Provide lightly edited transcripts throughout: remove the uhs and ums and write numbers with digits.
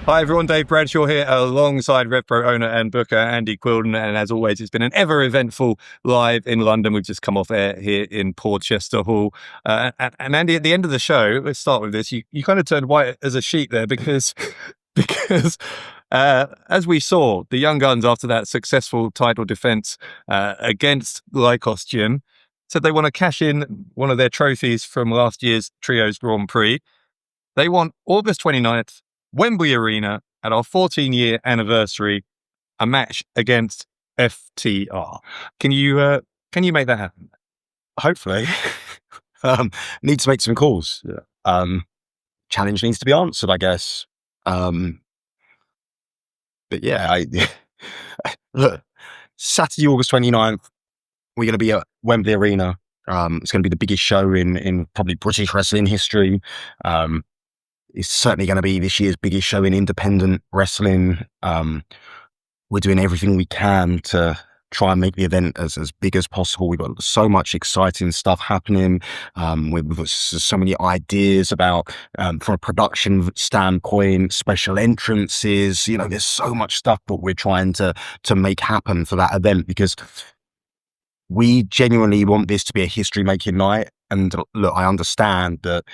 Hi everyone, Dave Bradshaw here alongside RevPro owner and booker Andy Quildan, and as always it's been an ever eventful live in London. We've just come off air here in Porchester Hall, and Andy, at the end of the show, let's start with this, you kind of turned white as a sheet there because as we saw, the Young Guns, after that successful title defence against Lyos Gym, said they want to cash in one of their trophies from last year's Trios Grand Prix. They want August 29th, Wembley Arena, at our 14-year anniversary, a match against FTR. Can you make that happen? Hopefully. Need to make some calls. Challenge needs to be answered, I guess. But yeah, look, Saturday, August 29th, we're going to be at Wembley Arena. It's going to be the biggest show in probably British wrestling history. It's certainly going to be this year's biggest show in independent wrestling. We're doing everything we can to try and make the event as big as possible. We've got so much exciting stuff happening. We've got so many ideas about, from a production standpoint, special entrances. You know, there's so much stuff that we're trying to make happen for that event, because we genuinely want this to be a history-making night. And look, I understand that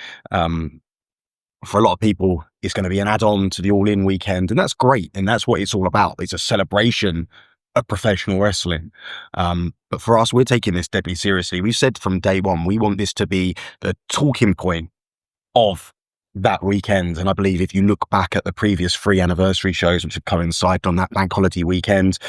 for a lot of people, it's going to be an add-on to the All-In weekend, and that's great, and that's what it's all about. It's a celebration of professional wrestling. But for us, we're taking this deadly seriously. We've said from day one, we want this to be the talking point of that weekend. And I believe if you look back at the previous 3 anniversary shows, which have coincided on that bank holiday weekend,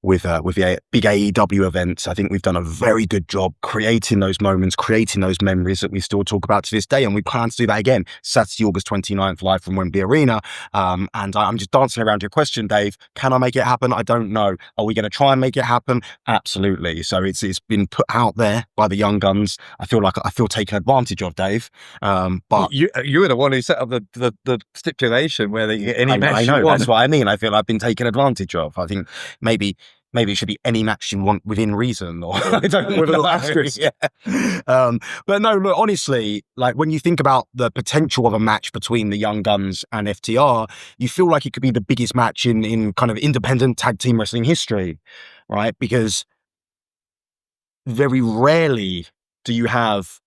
with the big AEW events, I think we've done a very good job creating those moments, creating those memories that we still talk about to this day. And we plan to do that again, Saturday, August 29th, live from Wembley Arena. And I'm just dancing around your question, Dave. Can I make it happen? I don't know. Are we going to try and make it happen? Absolutely. So it's been put out there by the Young Guns. I feel taken advantage of, Dave. But you were the one who set up the stipulation where they get any match I know, you want. that's what I mean. I feel I've been taken advantage of. I think maybe it should be any match you want within reason, or I don't know. With a little asterisk. Yeah. But no, look, honestly, like when you think about the potential of a match between the Young Guns and FTR, you feel like it could be the biggest match in kind of independent tag team wrestling history, right? Because very rarely do you have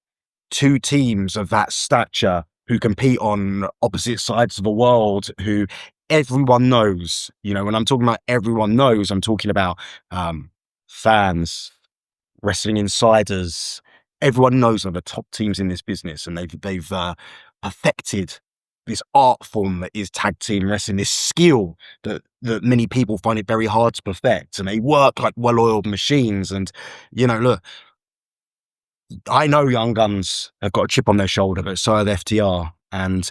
2 teams of that stature who compete on opposite sides of the world, who everyone knows. You know, when I'm talking about everyone knows, I'm talking about fans, wrestling insiders. Everyone knows are the top teams in this business, and they've perfected this art form that is tag team wrestling, this skill that many people find it very hard to perfect, and they work like well-oiled machines. And you know, look, I know Young Guns have got a chip on their shoulder, but so have FTR. And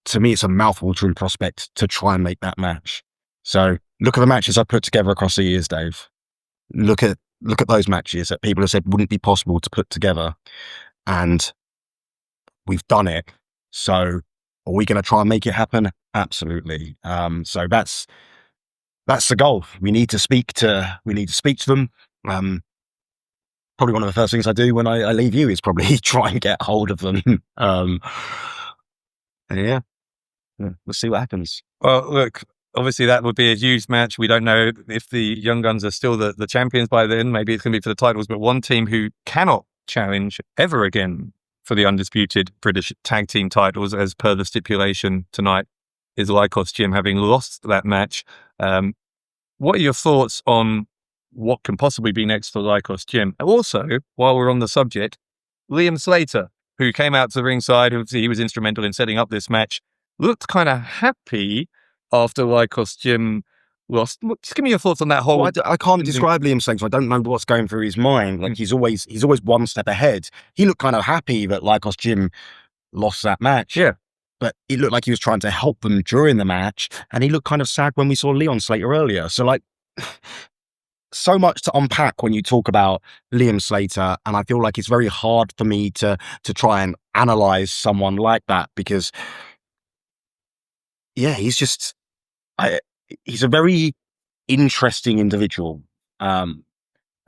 to me, it's a mouth-watering prospect to try and make that match. So look at the matches I've put together across the years, Dave. Look at those matches that people have said wouldn't be possible to put together. And we've done it. So are we going to try and make it happen? Absolutely. So that's the goal. We need to speak to them. Probably one of the first things I do when I leave you is probably try and get hold of them. Yeah, we'll see what happens. Well, look, obviously that would be a huge match. We don't know if the Young Guns are still the champions by then. Maybe it's going to be for the titles, but one team who cannot challenge ever again for the undisputed British tag team titles, as per the stipulation tonight, is Lyos Gym, having lost that match. What are your thoughts on what can possibly be next for Lyos Gym? Also, while we're on the subject, Liam Slater, who came out to the ringside, he was instrumental in setting up this match, looked kind of happy after Lyos Gym lost. Just give me your thoughts on that whole... Well, I can't describe Liam Slater. I don't know what's going through his mind. Like he's always one step ahead. He looked kind of happy that Lyos Gym lost that match. Yeah. But it looked like he was trying to help them during the match, and he looked kind of sad when we saw Leon Slater earlier. So like... so much to unpack when you talk about Liam Slater, and I feel like it's very hard for me to try and analyze someone like that, because yeah, he's a very interesting individual. And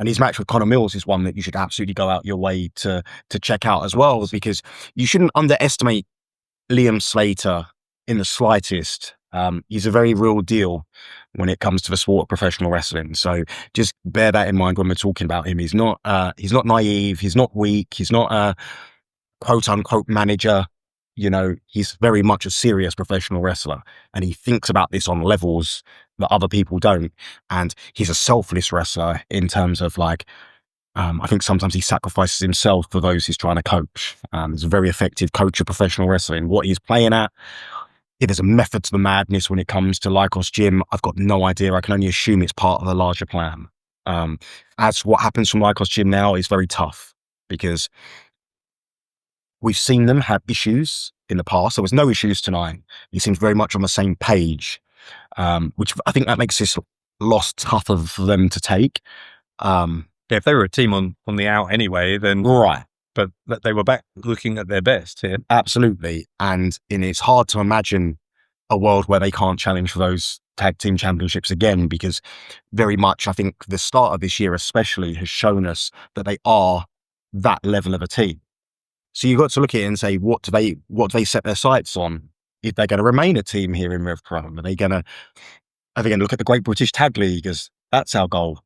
his match with Connor Mills is one that you should absolutely go out your way to check out as well, because you shouldn't underestimate Liam Slater in the slightest. He's a very real deal when it comes to the sport of professional wrestling. So just bear that in mind when we're talking about him. He's not naive. He's not weak. He's not a quote unquote manager. You know, he's very much a serious professional wrestler, and he thinks about this on levels that other people don't. And he's a selfless wrestler in terms of like, I think sometimes he sacrifices himself for those he's trying to coach. He's a very effective coach of professional wrestling. What he's playing at, if there's a method to the madness when it comes to Lyos Gym, I've got no idea. I can only assume it's part of a larger plan. As what happens from Lyos Gym now is very tough because we've seen them have issues in the past. There was no issues tonight. He seems very much on the same page, which I think that makes this loss tougher for them to take. If they were a team on the out anyway, then right. But they were back looking at their best here. Absolutely. And it's hard to imagine a world where they can't challenge for those tag team championships again, because very much, I think the start of this year especially has shown us that they are that level of a team. So you've got to look at it and say, what do they set their sights on? If they're going to remain a team here in RevPro, are they going to look at the Great British Tag League as that's our goal?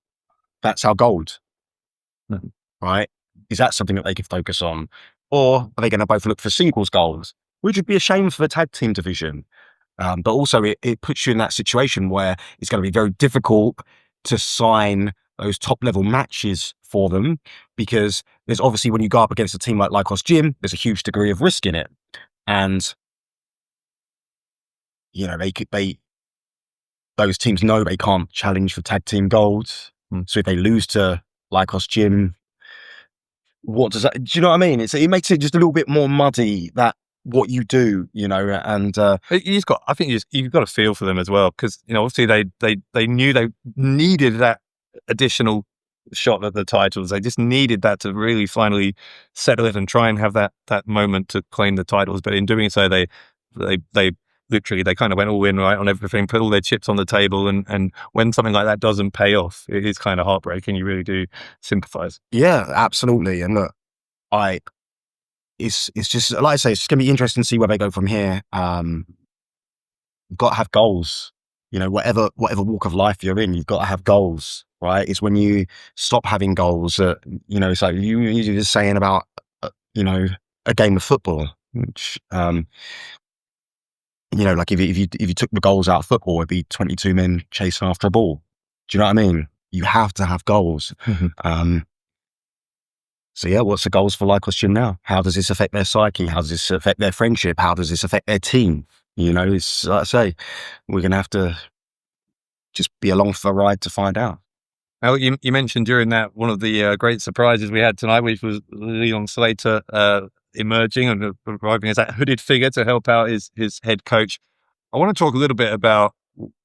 That's our gold, right? Is that something that they could focus on? Or are they going to both look for singles goals, which would be a shame for the tag team division? But also it puts you in that situation where it's going to be very difficult to sign those top level matches for them, because there's obviously, when you go up against a team like Lyos Gym, there's a huge degree of risk in it. And, you know, those teams know they can't challenge for tag team gold. So if they lose to Lyos Gym, what does that, do you know what I mean? It makes it just a little bit more muddy, that what you do, you know, and I think you've got to feel for them as well, because, you know, obviously they knew they needed that additional shot at the titles. They just needed that to really finally settle it and try and have that moment to claim the titles. But in doing so, they literally, they kind of went all in, right, on everything, put all their chips on the table. And when something like that doesn't pay off, it is kind of heartbreaking. You really do sympathize. Yeah, absolutely. And look, it's just, like I say, it's going to be interesting to see where they go from here. You've got to have goals, you know, whatever walk of life you're in, you've got to have goals, right? It's when you stop having goals that, you know, it's like you're just saying about, you know, a game of football, which, you know, like if you took the goals out of football, it'd be 22 men chasing after a ball. Do you know what I mean? You have to have goals. So yeah, what's the goals for Lyos Gym now? How does this affect their psyche? How does this affect their friendship? How does this affect their team? You know, it's, like I say, we're going to have to just be along for the ride to find out. Now, you mentioned during that one of the great surprises we had tonight, which was Leon Slater emerging and arriving as that hooded figure to help out his head coach. I want to talk a little bit about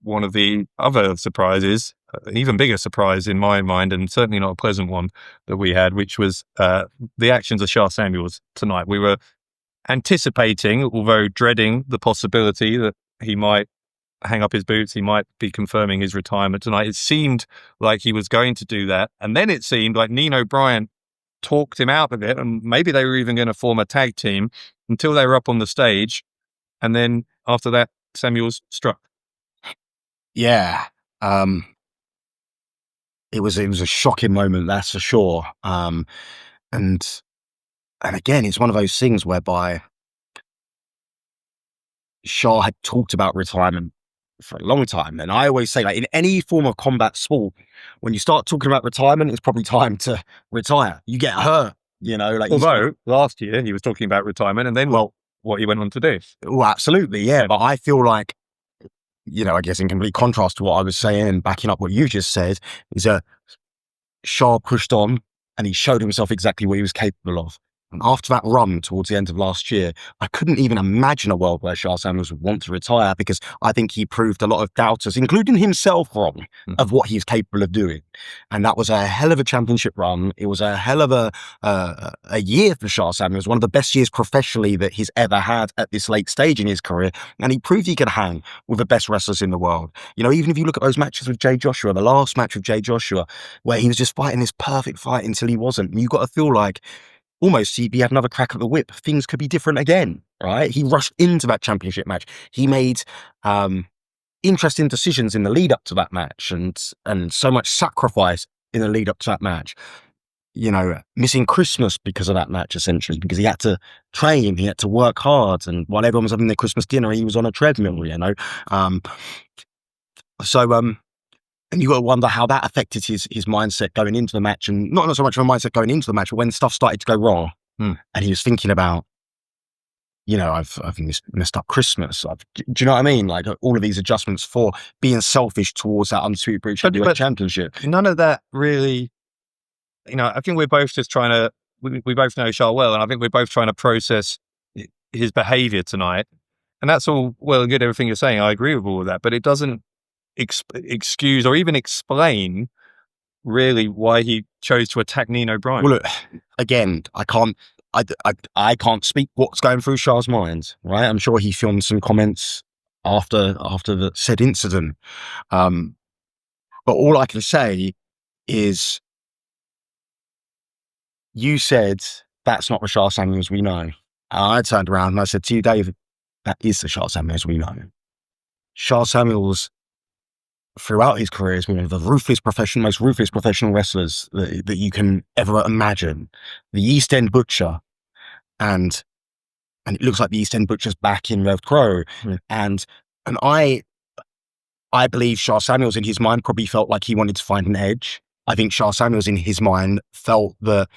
one of the other surprises, an even bigger surprise in my mind, and certainly not a pleasant one, that we had, which was the actions of Sha Samuels tonight. We were anticipating, although dreading, the possibility that he might hang up his boots, he might be confirming his retirement tonight. It seemed like he was going to do that, and then it seemed like Nino Bryant talked him out of it, and maybe they were even going to form a tag team until they were up on the stage, and then after that, Samuels struck. Yeah, it was a shocking moment, that's for sure. And again, it's one of those things whereby Sha had talked about retirement for a long time, and I always say, like, in any form of combat sport, when you start talking about retirement, it's probably time to retire. You get hurt, you know. Like, although last year he was talking about retirement, and then what he went on to do. Well, absolutely, yeah. But I feel like, you know, I guess in complete contrast to what I was saying and backing up what you just said, is that Sha pushed on and he showed himself exactly what he was capable of. And after that run towards the end of last year, I couldn't even imagine a world where Sha Samuels would want to retire, because I think he proved a lot of doubters, including himself, wrong of what he's capable of doing. And that was a hell of a championship run. It was a hell of a year for Sha Samuels, one of the best years professionally that he's ever had at this late stage in his career. And he proved he could hang with the best wrestlers in the world. You know, even if you look at those matches with Jay Joshua, the last match with Jay Joshua, where he was just fighting this perfect fight until he wasn't, you've got to feel like almost he'd had another crack at the whip. Things could be different again, right? He rushed into that championship match. He made interesting decisions in the lead up to that match, and so much sacrifice in the lead up to that match. You know, missing Christmas because of that match, essentially, because he had to train, he had to work hard, and while everyone was having their Christmas dinner, he was on a treadmill, you know. And you got to wonder how that affected his mindset going into the match, and not so much of a mindset going into the match, but when stuff started to go wrong, and he was thinking about, you know, I've messed up Christmas. Do you know what I mean? Like all of these adjustments for being selfish towards that undisputed British Heavyweight Championship. None of that really, you know, I think we're both just trying to, we both know Sha well, and I think we're both trying to process his behaviour tonight. And that's all well and good, everything you're saying. I agree with all of that, but it doesn't excuse or even explain really why he chose to attack Nino Bryan. Well, look, again, I can't speak what's going through Sha's mind, right? I'm sure he filmed some comments after the said incident. But all I can say is, you said that's not the Sha Samuels we know. And I turned around and I said to you, David, that is the Sha Samuels we know. Sha Samuels, throughout his career, has been one of the most ruthless professional wrestlers that you can ever imagine. The East End Butcher, and it looks like the East End Butcher's back in RevPro. And I believe Sha Samuels in his mind probably felt like he wanted to find an edge. I think Sha Samuels in his mind felt that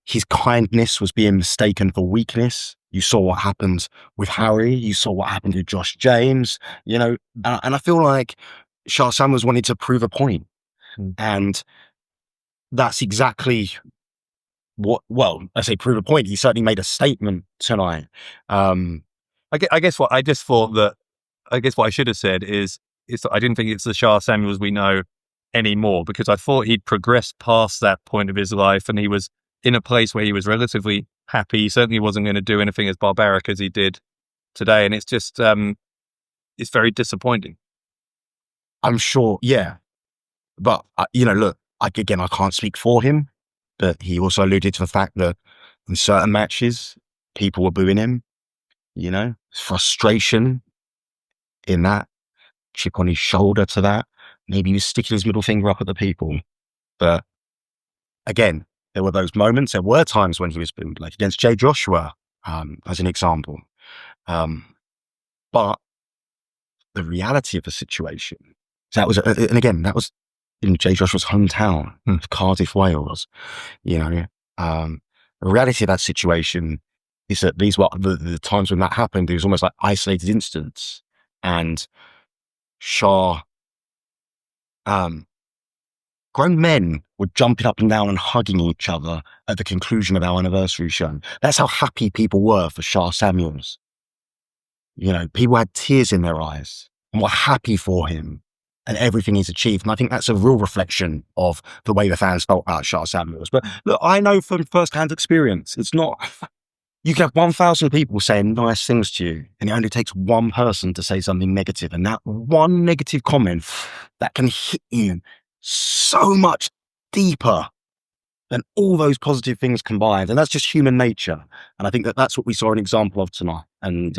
his kindness was being mistaken for weakness. You saw what happened with Harry. You saw what happened with Josh James, you know, and I feel like Sha Samuels wanted to prove a point. And that's exactly what, well, I say prove a point. He certainly made a statement tonight. I guess what I just thought that, I guess what I should have said is I didn't think it's the Sha Samuels we know anymore, because I thought he'd progressed past that point of his life and he was in a place where he was relatively happy. He certainly wasn't going to do anything as barbaric as he did today. And it's just, it's very disappointing. I'm sure, yeah. But, you know, look, I can't speak for him, but he also alluded to the fact that in certain matches, people were booing him, you know, frustration in that, chip on his shoulder to that. Maybe he was sticking his middle finger up at the people. But again, there were those moments, there were times when he was booed, like against Jay Joshua, as an example. But the reality of the situation, that was in Jay Joshua's hometown of Cardiff, Wales. You know, the reality of that situation is that these were the times when that happened. It was almost like isolated incidents, and Sha, grown men were jumping up and down and hugging each other at the conclusion of our anniversary show. That's how happy people were for Sha Samuels. You know, people had tears in their eyes and were happy for him and everything he's achieved. And I think that's a real reflection of the way the fans felt about Sha Samuels. But look, I know from first-hand experience, it's not, you can have 1,000 people saying nice things to you, and it only takes one person to say something negative. And that one negative comment, that can hit you so much deeper than all those positive things combined. And that's just human nature. And I think that's what we saw an example of tonight. And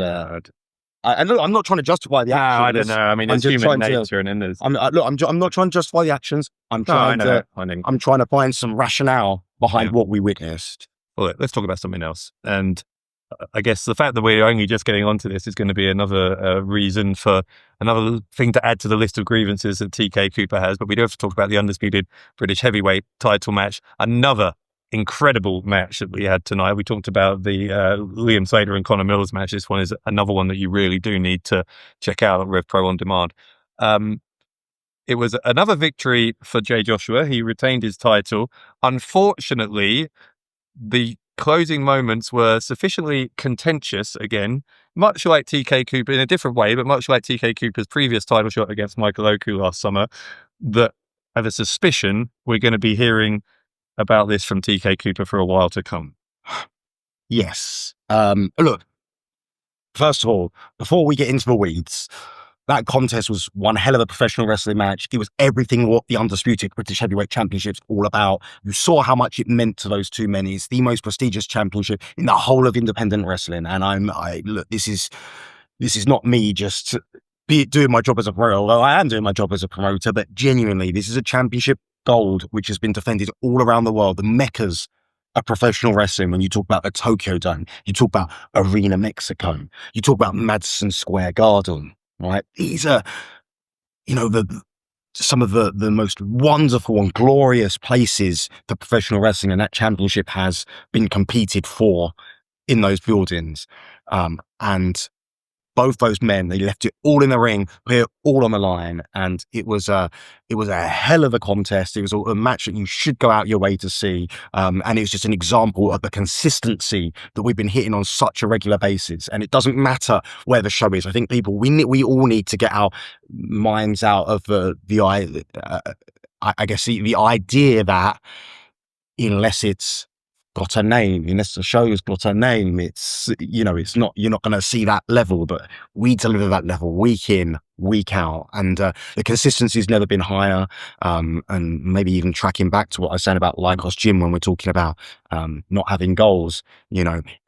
I'm not trying to justify the actions. No, I don't know. I mean, it's human nature, and then there's. I'm not trying to justify the actions. I'm trying to find some rationale behind what we witnessed. Well, let's talk about something else. And I guess the fact that we're only just getting onto this is going to be another reason for another thing to add to the list of grievances that TK Cooper has. But we do have to talk about the undisputed British heavyweight title match. Another incredible match that we had tonight. We talked about the Liam Slater and Conor Mills match. This one is another one that you really do need to check out at RevPro on demand. It was another victory for Jay Joshua. He retained his title. Unfortunately, the closing moments were sufficiently contentious again, much like TK Cooper in a different way, but much like TK Cooper's previous title shot against Michael Oku last summer, that I have a suspicion we're going to be hearing about this from TK Cooper for a while to come. Yes. Look, first of all, before we get into the weeds, that contest was one hell of a professional wrestling match. It was everything what the undisputed British Heavyweight Championship's all about. You saw how much it meant to those two men. It's the most prestigious championship in the whole of independent wrestling. And look, this is not me just doing my job as a promoter. Although I am doing my job as a promoter, but genuinely, this is a championship gold which has been defended all around the world. The meccas of professional wrestling. When you talk about the Tokyo Dome, you talk about Arena Mexico, you talk about Madison Square Garden. Right, these are, some of the most wonderful and glorious places for professional wrestling, and that championship has been competed for in those buildings. And both those men, they left it all in the ring, put it all on the line, and it was a hell of a contest. It was a match that you should go out your way to see, and it was just an example of the consistency that we've been hitting on such a regular basis. And it doesn't matter where the show is. I think we all need to get our minds out of the idea that unless it's got a name, unless the show's got a name, it's not, you're not going to see that level, but we deliver that level week in, week out, and the consistency's never been higher. And maybe even tracking back to what I was saying about Lyos Gym when we're talking about not having goals,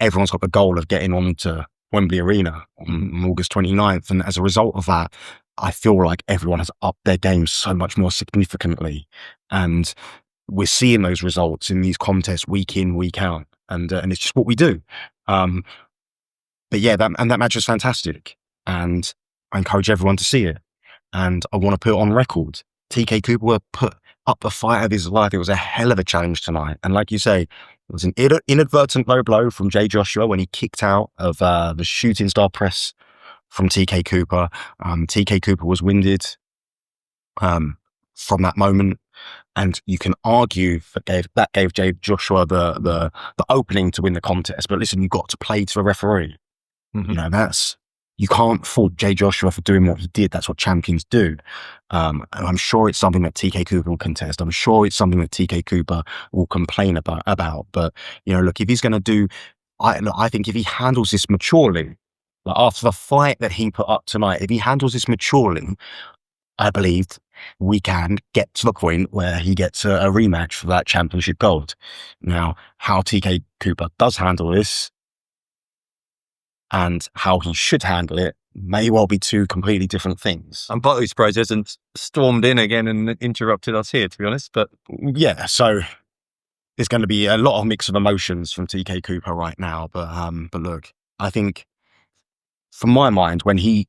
everyone's got the goal of getting on to Wembley Arena on August 29th, and as a result of that, I feel like everyone has upped their game so much more significantly, and we're seeing those results in these contests week in, week out, and it's just what we do. But yeah, that match was fantastic, and I encourage everyone to see it. And I want to put it on record: TK Cooper put up the fight of his life. It was a hell of a challenge tonight, and like you say, it was an inadvertent low blow from Jay Joshua when he kicked out of the shooting star press from TK Cooper. TK Cooper was winded from that moment. And you can argue that gave Jay Joshua the opening to win the contest. But listen, you've got to play to the referee. Mm-hmm. You can't fault Jay Joshua for doing what he did. That's what champions do. And I'm sure it's something that TK Cooper will contest. I'm sure it's something that TK Cooper will complain about. But, look, if he's going to do, I think if he handles this maturely, like after the fight that he put up tonight, if he handles this maturely, I believe we can get to the point where he gets a rematch for that championship gold. Now, how TK Cooper does handle this and how he should handle it may well be two completely different things. I'm partly surprised he hasn't stormed in again and interrupted us here, to be honest. But yeah, so there's going to be a lot of mix of emotions from TK Cooper right now. But look, I think from my mind, when he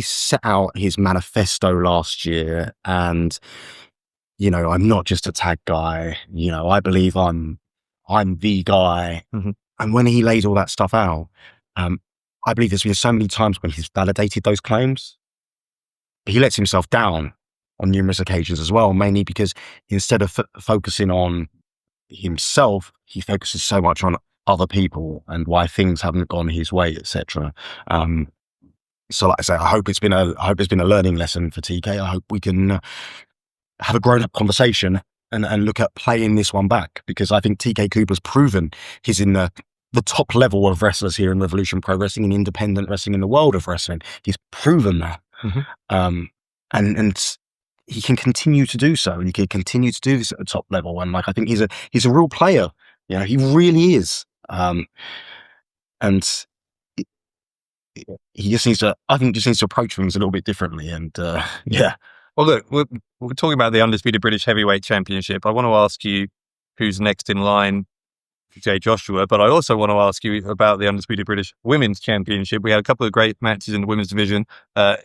set out his manifesto last year, and I'm not just a tag guy, I believe I'm the guy. Mm-hmm. And when he laid all that stuff out, I believe there's been so many times when he's validated those claims, but he lets himself down on numerous occasions as well, mainly because instead of focusing on himself, he focuses so much on other people and why things haven't gone his way, etc. So like I say, I hope it's been a learning lesson for TK. I hope we can have a grown-up conversation and look at playing this one back, because I think TK Cooper's proven he's in the top level of wrestlers here in Revolution Pro Wrestling and independent wrestling in the world of wrestling. He's proven that. Mm-hmm. And he can continue to do so, and he can continue to do this at the top level. And like, I think he's a real player. He really is. And he just needs to, I think, approach things a little bit differently. And yeah. Well, look, we're talking about the Undisputed British Heavyweight Championship. I want to ask you who's next in line for Jay Joshua, but I also want to ask you about the Undisputed British Women's Championship. We had a couple of great matches in the women's division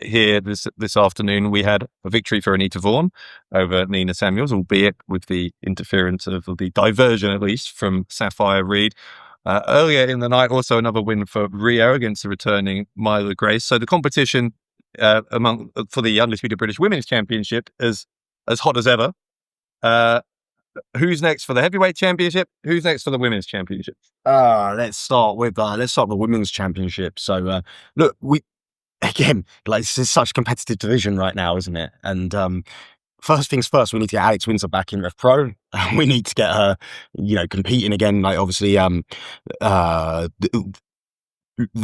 here this afternoon. We had a victory for Anita Vaughan over Sha Samuels, albeit with the interference of the diversion, at least, from Sapphire Reed. Earlier in the night, also another win for Rio against the returning Myla Grace. So the competition for the Undisputed British Women's Championship is as hot as ever. Who's next for the Heavyweight Championship? Who's next for the Women's Championship? Let's start with the Women's Championship. So look, this is such a competitive division right now, isn't it? And first things first, we need to get Alex Windsor back in RevPro. We need to get her, competing again. Like, obviously,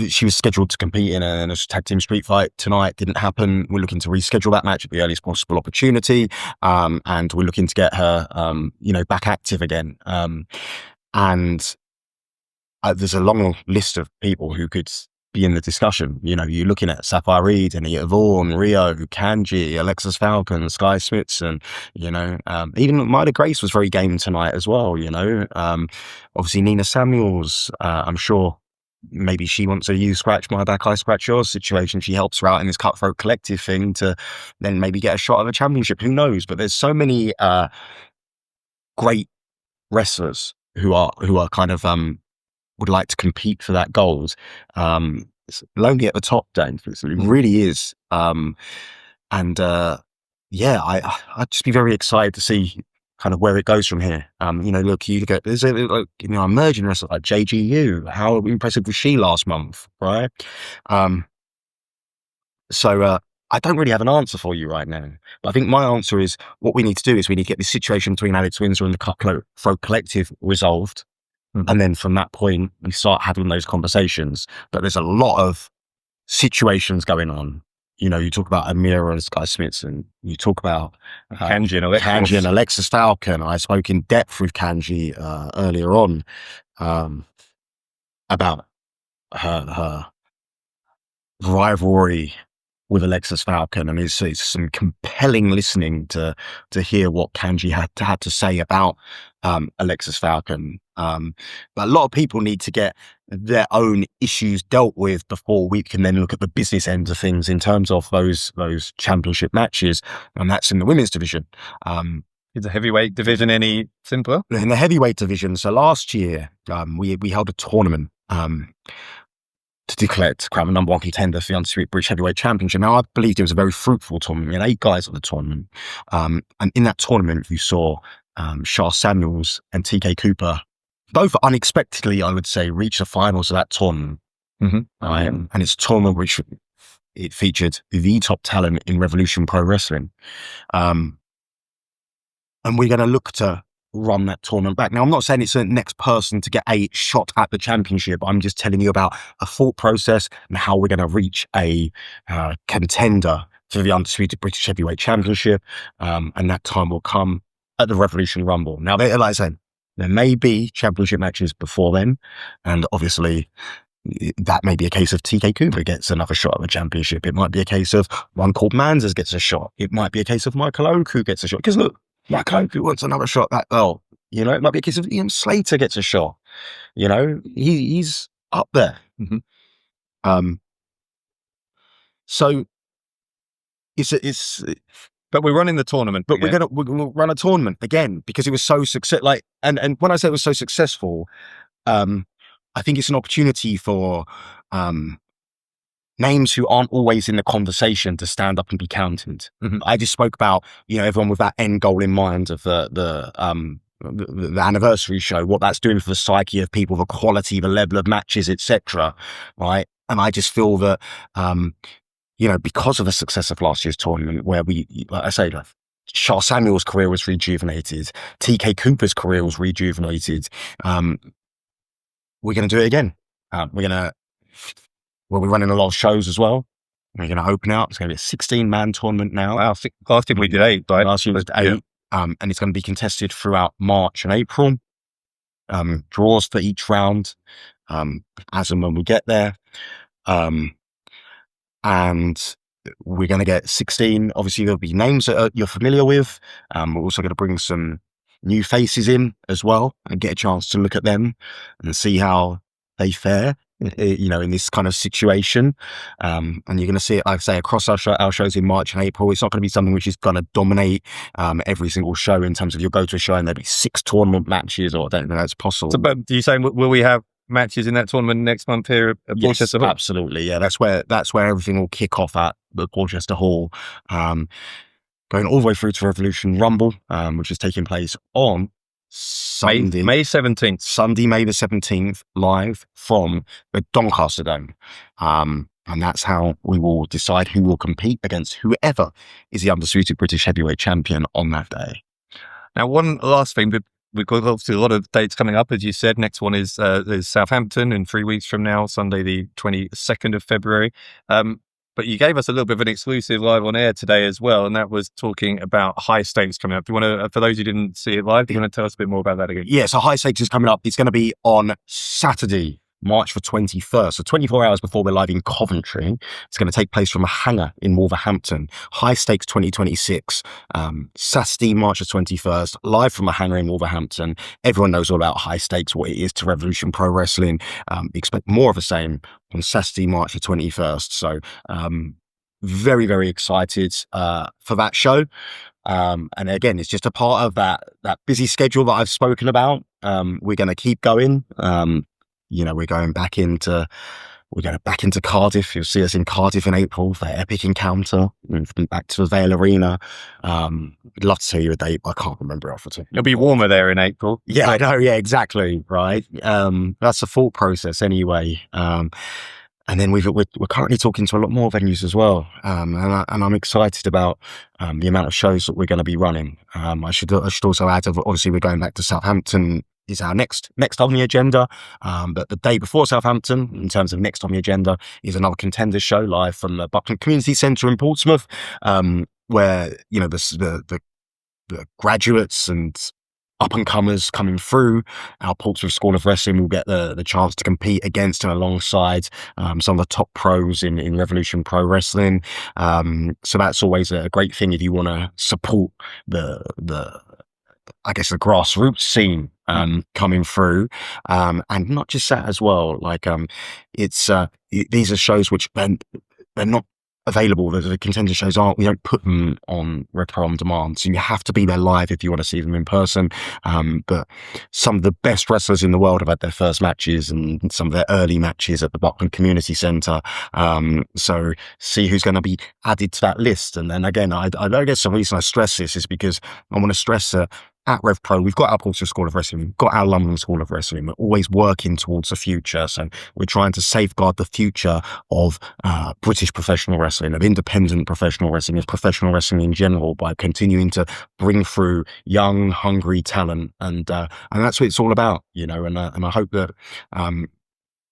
she was scheduled to compete in a tag team street fight tonight. Didn't happen. We're looking to reschedule that match at the earliest possible opportunity, and we're looking to get her, back active again. And there's a long list of people who could be in the discussion. You're looking at Sapphire Reed, Anita Vaughan, Rio, Kanji, Alexis Falcon, Sky Smithson, even Maida Grace was very game tonight as well, obviously Nina Samuels, I'm sure maybe she wants a you scratch my back, I scratch yours situation. She helps her out in this Cutthroat Collective thing to then maybe get a shot at a championship. Who knows? But there's so many great wrestlers who are kind of would like to compete for that gold. It's lonely at the top, Dave. It really is. I'd just be very excited to see kind of where it goes from here. Look, you get there's emerging wrestlers like JGU. How impressive was she last month, right? So I don't really have an answer for you right now, but I think my answer is what we need to do is we need to get this situation between Alex Windsor and the Cutthroat Collective resolved. And then from that point, we start having those conversations. But there's a lot of situations going on. You talk about Amira and Sky Smithson. You talk about Kanji and Alexis Falcon. I spoke in depth with Kanji earlier on about her rivalry with Alexis Falcon, and it's some compelling listening to hear what Kanji had to say about Alexis Falcon. But a lot of people need to get their own issues dealt with before we can then look at the business end of things in terms of those championship matches, and that's in the women's division. Is the heavyweight division any simpler? In the heavyweight division, so last year we held a tournament to crown the number one contender for the Undisputed British Heavyweight Championship. Now, I believed it was a very fruitful tournament. We had 8 guys at the tournament. And in that tournament, you saw Sha Samuels and TK Cooper, both unexpectedly, I would say, reach the finals of that tournament. And it's a tournament which it featured the top talent in Revolution Pro Wrestling. And we're going to look to run that tournament back. Now, I'm not saying it's the next person to get a shot at the championship. I'm just telling you about a thought process and how we're going to reach a contender for the Undisputed British Heavyweight Championship. And that time will come at the Revolution Rumble. Now, like I said, there may be championship matches before then. And obviously, that may be a case of TK Cooper gets another shot at the championship. It might be a case of one called Manzas gets a shot. It might be a case of Michael Oku gets a shot. Because look, Michael Oku wants another shot at that belt. It might be a case of Ian Slater gets a shot. He's up there. So it's but we're running the tournament. But we're gonna run a tournament again because it was so successful. And when I say it was so successful, I think it's an opportunity for names who aren't always in the conversation to stand up and be counted. I just spoke about everyone with that end goal in mind of the anniversary show, what that's doing for the psyche of people, the quality, the level of matches, etc. Right, and I just feel that because of the success of last year's tournament, where Sha Samuels' career was rejuvenated, TK Cooper's career was rejuvenated. We're going to do it again. We're running a lot of shows as well. We're going to open up. It's going to be a 16-man tournament now. Wow, last year we did 8, right? Last year was 8. Yeah. And it's going to be contested throughout March and April. Draws for each round, as and when we get there. And we're going to get 16. Obviously, there'll be names that you're familiar with. We're also going to bring some new faces in as well and get a chance to look at them and see how they fare, in this kind of situation. And you're going to see it, like I say, across our shows in March and April. It's not going to be something which is going to dominate every single show in terms of you'll go to a show and there'll be 6 tournament matches, or I don't know that's possible. So, but do you say, will we have matches in that tournament next month here at Portchester Hall? Absolutely, yeah. That's where everything will kick off at the Portchester Hall. Going all the way through to Revolution Rumble, which is taking place on Sunday, May 17th. Sunday, May the 17th, live from the Doncaster Dome. And that's how we will decide who will compete against whoever is the undisputed British Heavyweight Champion on that day. Now, one last thing, we've got obviously a lot of dates coming up, as you said. Next one is Southampton in 3 weeks from now, Sunday, the 22nd of February. But you gave us a little bit of an exclusive live on air today as well, and that was talking about High Stakes coming up. Do you want to, for those who didn't see it live, do you want to tell us a bit more about that again? Yeah, so High Stakes is coming up. It's going to be on Saturday, March the 21st. So 24 hours before we're live in Coventry. It's going to take place from a hangar in Wolverhampton. High Stakes 2026. Saturday, March the 21st, live from a hangar in Wolverhampton. Everyone knows all about High Stakes, what it is to Revolution Pro Wrestling. Expect more of the same on Saturday, March the 21st. So very, very excited for that show. And again, it's just a part of that busy schedule that I've spoken about. We're going to keep going. We're going back into Cardiff. You'll see us in Cardiff in April for Epic Encounter. We've been back to the Vale Arena. I'd love to tell you a date, but I can't remember off the top. It'll be warmer there in April. Yeah, I know. Yeah, exactly. Right. That's the thought process anyway. And then we're currently talking to a lot more venues as well. And I'm excited about the amount of shows that we're going to be running. I should also add, obviously, we're going back to Southampton is our next on the agenda. But the day before Southampton, in terms of next on the agenda, is another Contender show live from the Buckland Community Centre in Portsmouth, where the graduates and up-and-comers coming through our Portsmouth School of Wrestling will get the chance to compete against and alongside some of the top pros in Revolution Pro Wrestling. So that's always a great thing if you want to support the grassroots scene coming through. And not just that as well. Like these are shows which they're not available. The Contender shows we don't put them on RevPro on demand, so you have to be there live if you want to see them in person. But some of the best wrestlers in the world have had their first matches and some of their early matches at the Buckland Community Centre. So see who's going to be added to that list. And then again, I guess the reason I stress this is because I want to stress that at RevPro, we've got our Portsmouth School of Wrestling, we've got our London School of Wrestling. We're always working towards the future. So we're trying to safeguard the future of British professional wrestling, of independent professional wrestling, of professional wrestling in general, by continuing to bring through young, hungry talent. And that's what it's all about, and I hope that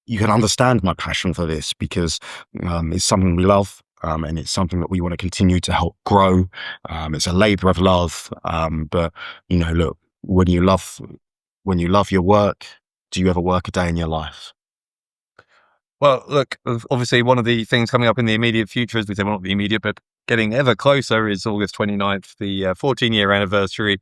you can understand my passion for this, because it's something we love. And it's something that we want to continue to help grow. It's a labour of love. But look, when you love your work, do you ever work a day in your life? Well, look, obviously one of the things coming up in the immediate future, as we say, well, not the immediate, but getting ever closer, is August 29th, the 14-year anniversary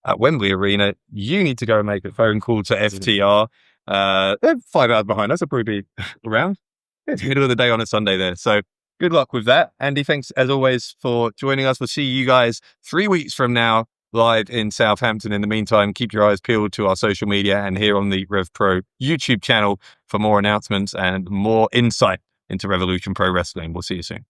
at Wembley Arena. You need to go and make a phone call to FTR. They're 5 hours behind us. They'll probably be around. It's middle of the day on a Sunday there. So good luck with that. Andy, thanks as always for joining us. We'll see you guys 3 weeks from now live in Southampton. In the meantime, keep your eyes peeled to our social media and here on the RevPro YouTube channel for more announcements and more insight into Revolution Pro Wrestling. We'll see you soon.